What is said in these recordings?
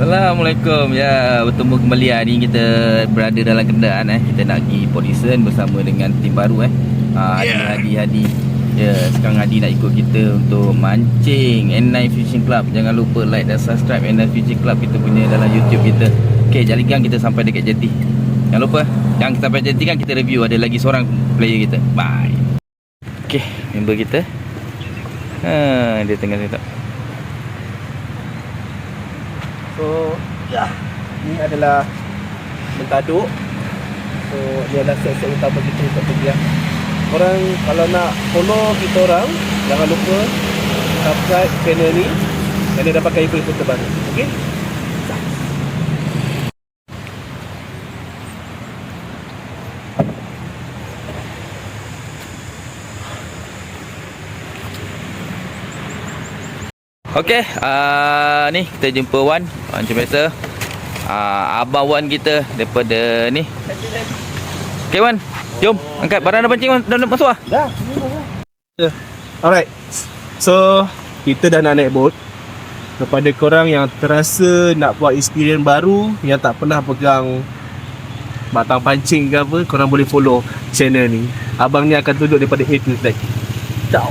Assalamualaikum. Ya, bertemu kembali. Hari ini kita berada dalam kenderaan Kita nak pergi Polisen bersama dengan tim baru Hadi. Ya, sekarang Hadi nak ikut kita untuk mancing N9 Fishing Club. Jangan lupa like dan subscribe N9 Fishing Club kita punya dalam YouTube kita. Okey, jadikan kita sampai dekat jeti. Jangan lupa, yang sampai jeti kan kita review ada lagi seorang player kita. Bye. Okey, member kita. Dia tengah setup. So, ya, ni adalah mentaduk. So, ni adalah set-set utama kita untuk pergi ya. Korang kalau nak follow kita orang, jangan lupa subscribe channel ni dan dia dapatkan info-info terbaru. Okey? Okey, ni kita jumpa Wan. Macam biasa, abang Wan kita daripada ni. Okey Wan, jom angkat barang dah pancing. Dah nak masuk ah? Dah. Alright. So, kita dah nak naik boat. Kepada korang yang terasa nak buat experience baru, yang tak pernah pegang batang pancing ke apa, korang boleh follow channel ni. Abang ni akan tunjuk daripada A to Z. Ciao.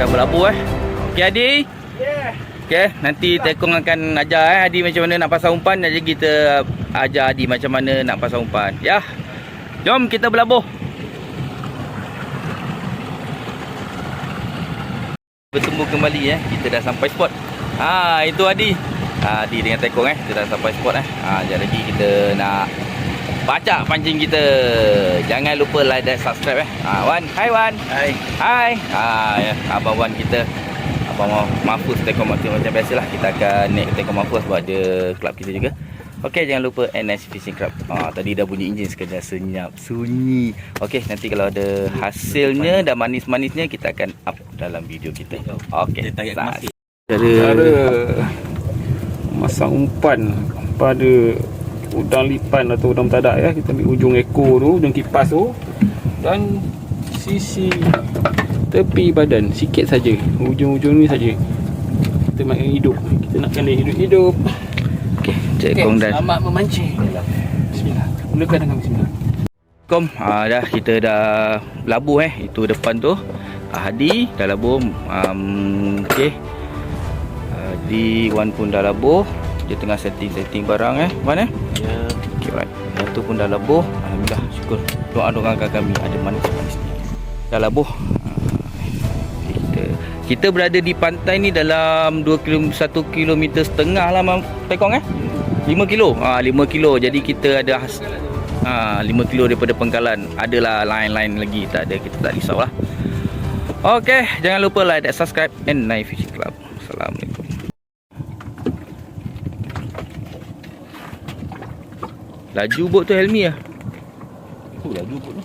Berlabuh Okey Hadi. Okey, nanti Tekong akan ajar Hadi macam mana nak pasang umpan. Jadi kita ajar Hadi macam mana nak pasang umpan. Ya. Jom kita berlabuh. Bertemu kembali kita dah sampai spot. Itu Hadi. Hadi dengan Tekong kita dah sampai spot Sekejap lagi kita nak baca pancing kita. Jangan lupa like dan subscribe Wan. Hai Wan. Hai. Ya, abang Wan kita. Abang Mahfuz Tekong macam biasalah. Kita akan naik Tekong Mahfuz sebab ada klub kita juga. Okey, jangan lupa N9 Fishing Club. Tadi dah bunyi enjin sekejap, senyap sunyi. Okey, nanti kalau ada hasilnya dan manis-manisnya kita akan up dalam video kita. Okey. Cara masang umpan pada udang lipan atau udang tadak kita ambil ujung ekor tu, ujung kipas tu dan sisi tepi badan sikit saja, ujung-ujung ni saja kita makan hidup. Kita nakkan dia hidup. Okey, Tekong dah selamat memancing. Bismillah. Mulakan dengan bismillah. Dah kita dah labuh itu depan tu. Hadi dah labuh. Okey. Hadi Wan pun dah labuh. Dia tengah setting barang mana? Ya. Okey, right. Yang tu pun dah labuh. Alhamdulillah, syukur. Doa-doakan kami ada manis-manis ni. Dah labuh. Kita berada di pantai ni dalam 1 km setengah lah Tekong 5 kilo. 5 kilo. Jadi kita ada 5 kilo daripada Pengkalan. Adalah lain-lain lagi, tak ada, kita tak risaulah. Okey, jangan lupa like dan subscribe N9 Fishing Club. Assalamualaikum. Laju bot tu Helmi lah. Laju bot tu.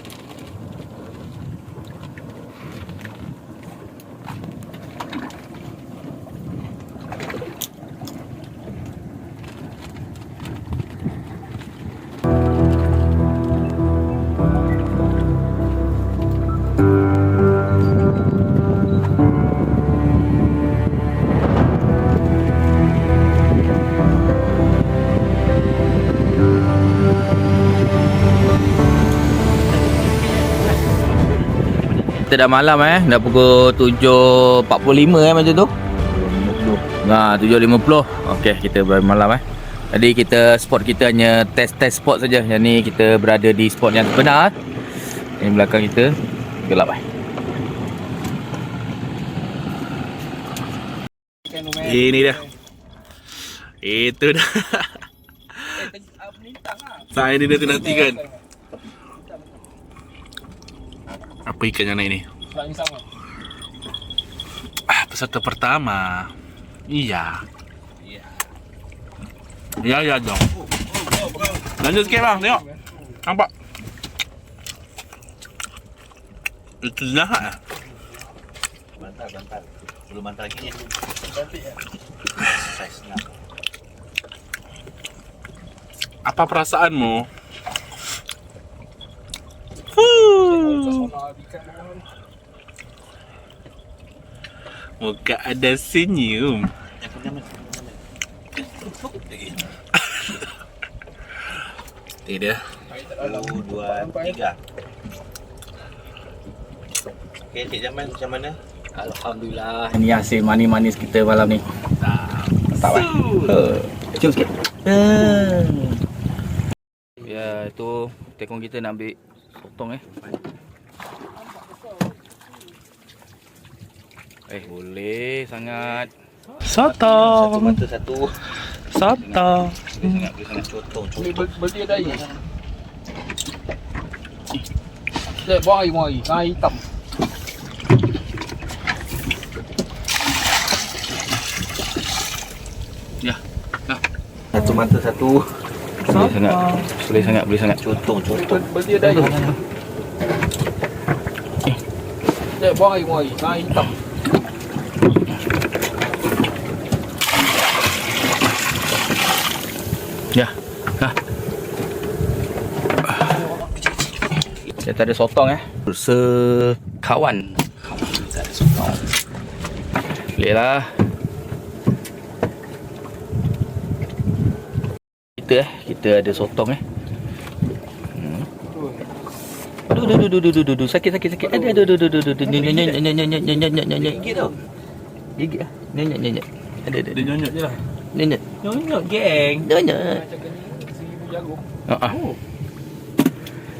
Kita dah malam dah pukul 7.45 macam tu. Nah, 7.50. Okey, kita malam Tadi kita spot kita hanya test spot saja. Yang ni kita berada di spot yang benar. Ini belakang kita gelap Ini dia. Itu dah. Saya ni dah tu nanti kan. Apa ikan yang naik ni? Peserta pertama. Iya. Ya dong. Lanjut sikit bang, tengok. Nampak? Itu jahat. Bantal. Belum bantal lagi ni. Apa perasaanmu? Muka ada senyum. Ini dia. 1, 2, 3. Okey, Cik Jamal macam mana? Alhamdulillah. Ini hasil manis-manis kita malam ni. Mantap Cium sikit. Ya, itu tekong kita nak ambil sotong boleh sangat. Sotong. Satu. Sotong. Boleh sangat cotong. Beli ada air. Buang air. Air hitam. Ya. Dah. Satu mata satu. Boleh sangat cotong. Beli ada air. Buang air. Air hitam. Ya. Dia tak ada sotong sekawan. Tak ada sotong. Boleh lah. Kita ada sotong Aduh, sakit. Aduh. Gigit tau. Gigit lah. Nyonyot. Ada. Dia nyonyot je lah. Nyonyot, geng. Nyonyot.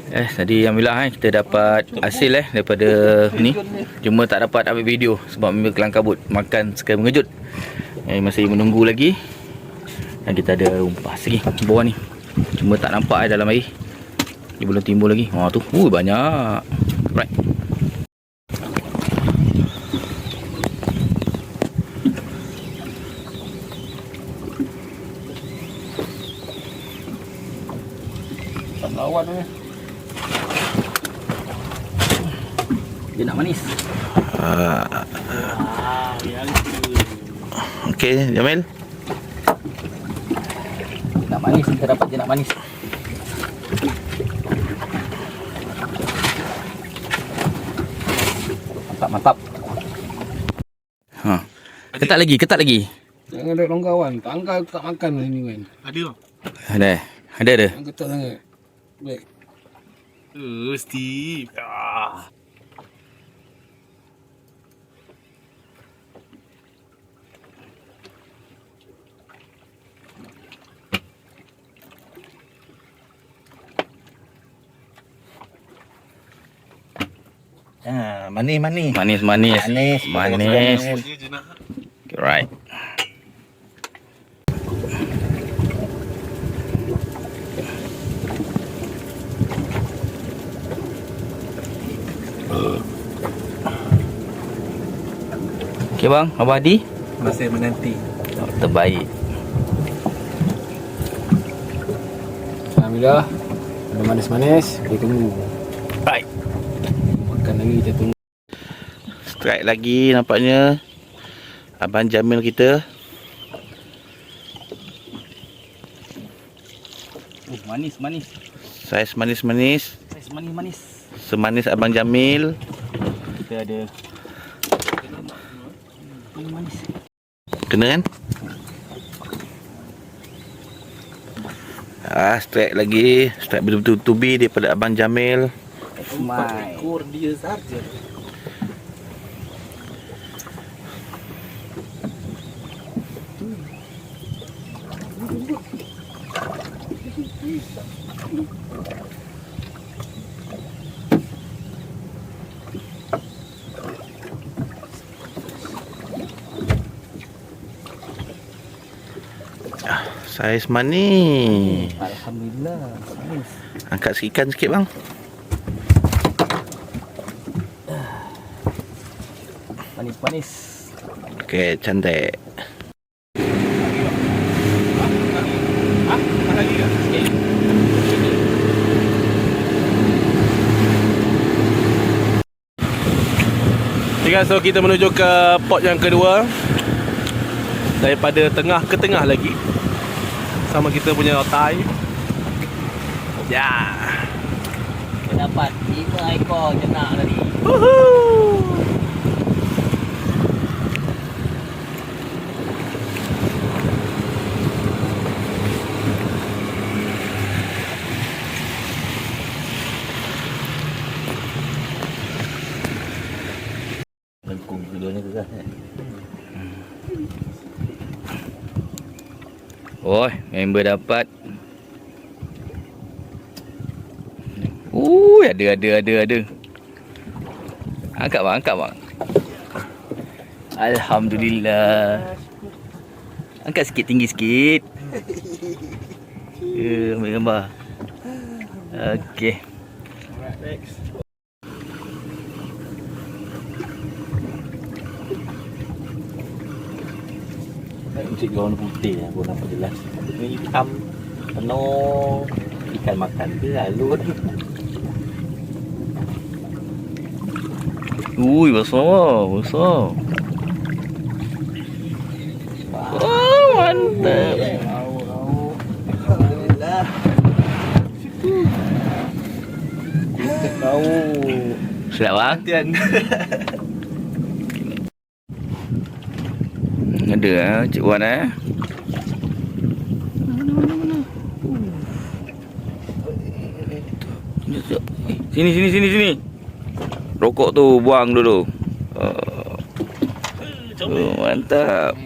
Tadi alhamdulillah kita dapat hasil daripada ni. Cuma tak dapat ambil video sebab memang kelang kabut makan sekali mengejut. Masih menunggu lagi. Dan kita ada umpas lagi bawah ni. Cuma tak nampak dalam air. Dia belum timbul lagi. Tu. Banyak. Right. Lawan Dia nak manis. Okey, Jamil. Dia nak manis. Kita dapat dia nak manis. Mantap. Ketat lagi. Jangan ada longgawan. Tanggal tak makan ni kan. Ada. Yang ketat sangat. Baik. Steve. Manis. Right. Okey bang, Abang Adi Masih menanti. terbaik. Alhamdulillah. Ada manis-manis. Kita tunggu. Right. Makan lagi kita tunggu. Strike lagi nampaknya. Abang Jamil kita. Manis. Saiz manis-manis. Saiz manis. Semanis Abang Jamil. Kita ada manis. Kena kan? Strike lagi. Strike betul-betul tubi daripada Abang Jamil. Ekor dia saja. Saiz manis. Alhamdulillah. Angkat ikan sikit bang. Manis-manis. Okey, cantik. Okay, so kita menuju ke pot yang kedua. Daripada tengah ke tengah lagi. Sama kita punya otai. Ya. Kita dapat 5 ekor jenak tadi. Woohoo. Lengkung videonya tu kan. Oh, member dapat. Ada. Angkat bang. Alhamdulillah. Angkat sikit, tinggi sikit. Ambil gambar. Okey. Next. Musik warna putih lah, warna nampak jelas. Ini hitam, penuh ikan makan ke alun. Ui, besar. Oh, mantap. Alhamdulillah. Sedap bang. Tian. Ada Cik Wan Sini. Rokok tu buang dulu. Mantap.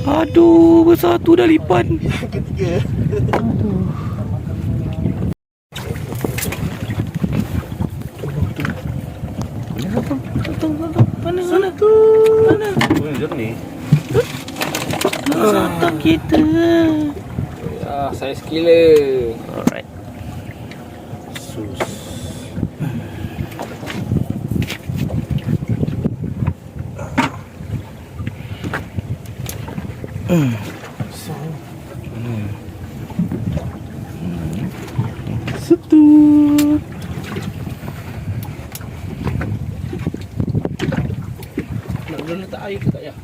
Aduh, besar tu dah lipat. Ketiga. Mana? Jernih. Satu kita. Saya skila. Alright. Sus. Satu. Nak letak air ke tak ya?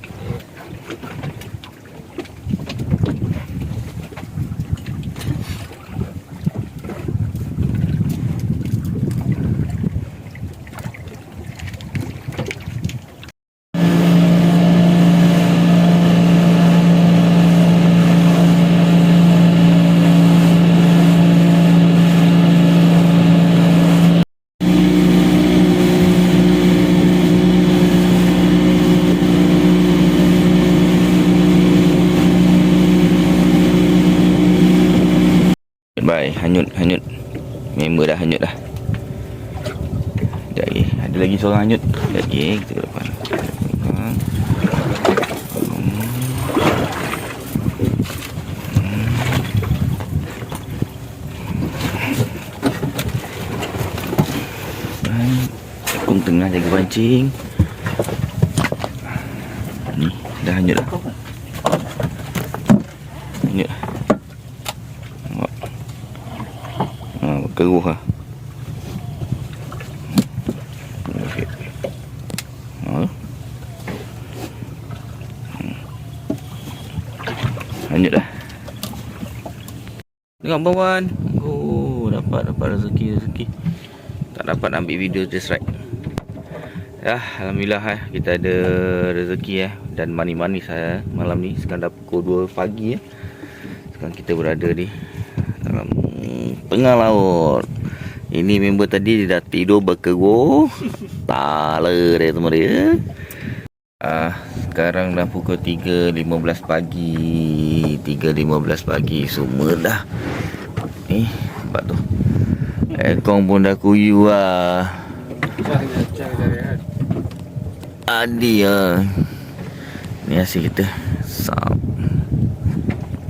Bye, hanyut. Member dah hanyut dah. Sekejap lagi. Ada lagi seorang hanyut. Sekejap lagi, kita ke depan. Tekung tengah jaga pancing. Ni, dah hanyut dah. Hanyut. Keruh lah. Okay. Hanyut dah. Tengok bawaan. Oh, dapat rezeki. Tak dapat ambil video just right. Ya, alhamdulillah kita ada rezeki dan manis-manis malam ni. Sekarang dah pukul 2 pagi Sekarang kita berada di dalam tengah laut. Ini member tadi dia dah tidur berkerut. Tala dia semua dia. Sekarang dah pukul 3.15 pagi. 3.15 pagi. Semua dah ni nampak tu. Aircon pun dah kuyu lah. Adi lah. Ni hasil kita. Sap.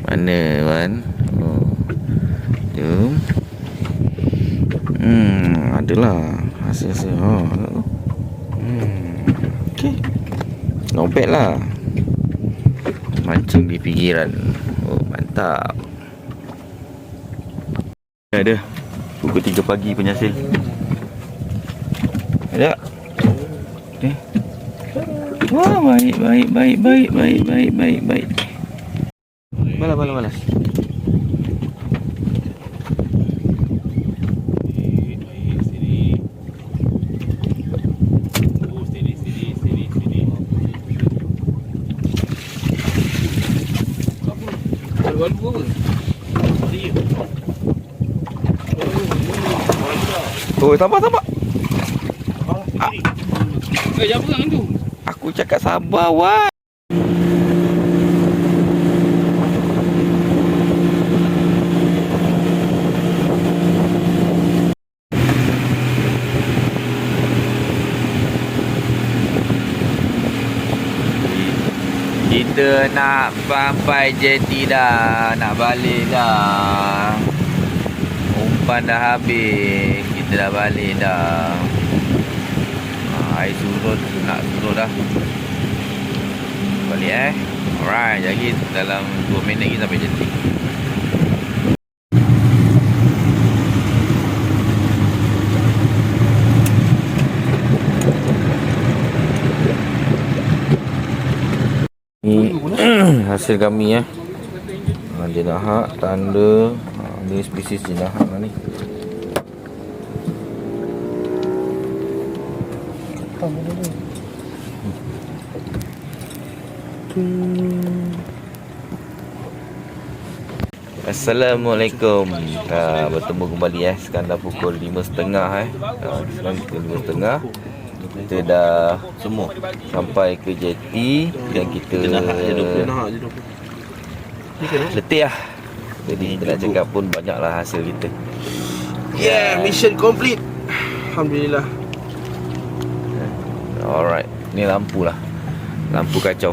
Mana Wan? Oh. Jom. Adalah hasil-hasil. Okay. Not bad lah. Mancing di pinggiran. Oh, mantap. Ada. Pukul 3 pagi punya hasil. Ada. Okay. Wah, baik. Balas. Oh, sabar. Jangan pegang tu. Aku cakap sabar, Wan. Kita nak sampai jeti dah. Nak balik dah. Umpan dah habis. Kita dah balik dah. Air surut. Nak surut dah. Balik Alright. Jadi dalam 2 minit lagi sampai jeti. Ni hasil kami jenahak tanda. Ni spesies jenahak lah ni. Assalamualaikum. Bertemu kembali sekarang dah pukul 5.30 sekarang pukul 5.30. Kita dah semua sampai ke jeti dan kita letih lah. Jadi kita nak cakap pun banyaklah hasil kita. Mission complete. Alhamdulillah. Alright. Ni lampu lah. Lampu kacau.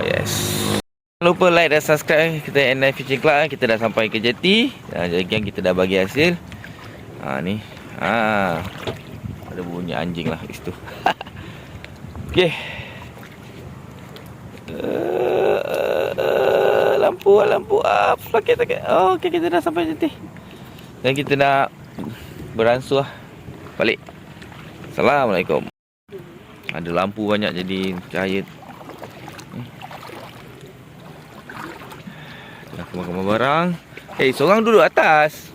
Yes. Jangan lupa like dan subscribe kita N9 Fishing Club. Kita dah sampai ke jeti. Jadi kita dah bagi hasil. Ni. Ada bunyi anjing lah kat situ. Okey. Lampu sakit. Okey, kita dah sampai jeti. Dan kita nak beransur balik. Assalamualaikum. Ada lampu banyak jadi cahaya. Dah kemas-kemas barang. Seorang duduk atas.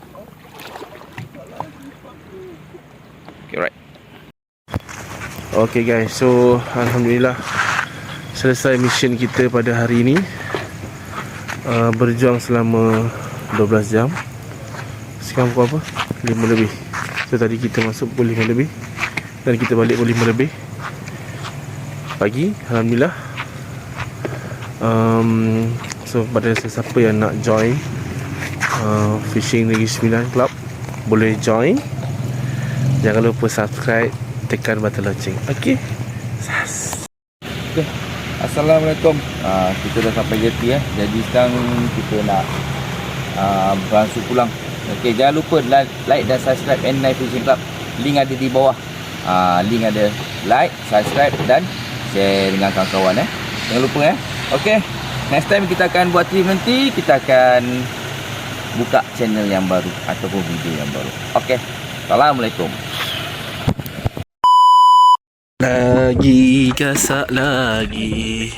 Okay, right. Okay guys, so alhamdulillah selesai mission kita pada hari ini. Berjuang selama 12 jam. Sekarang pukul apa? 5 lebih. So tadi kita masuk pukul 5 lebih dan kita balik pukul 5 lebih pagi. Alhamdulillah. So pada sesiapa yang nak join Fishing Negeri Sembilan Club, boleh join. Jangan lupa subscribe, tekan button lonceng. Okey. Okay. Assalamualaikum. Kita dah sampai jeti Jadi sekarang kita nak beransur pulang. Okey, jangan lupa like dan subscribe N9 Fishing Club. Link ada di bawah. Link ada like, subscribe dan share dengan kawan-kawan Jangan lupa Okey. Next time kita akan buat trip nanti, kita akan buka channel yang baru ataupun video yang baru. Okey. Assalamualaikum. Lagi gasak lagi.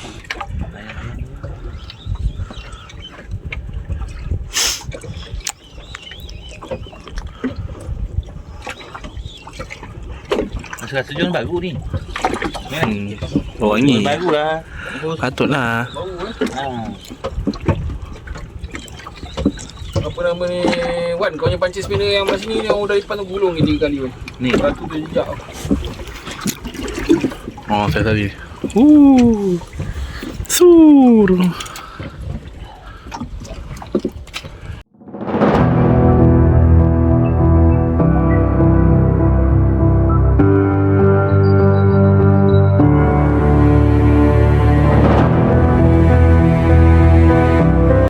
Rasa sejuk baru ni. Bau angin. Baru lah. Patutlah. Apa nama ni, Wan, kau punya pancing spinner yang belah sini ni, yang dari depan tu gulung ni 3 kali Wan. Ni. Lepas tu dia jejak. Oh, saya tadi. Sur.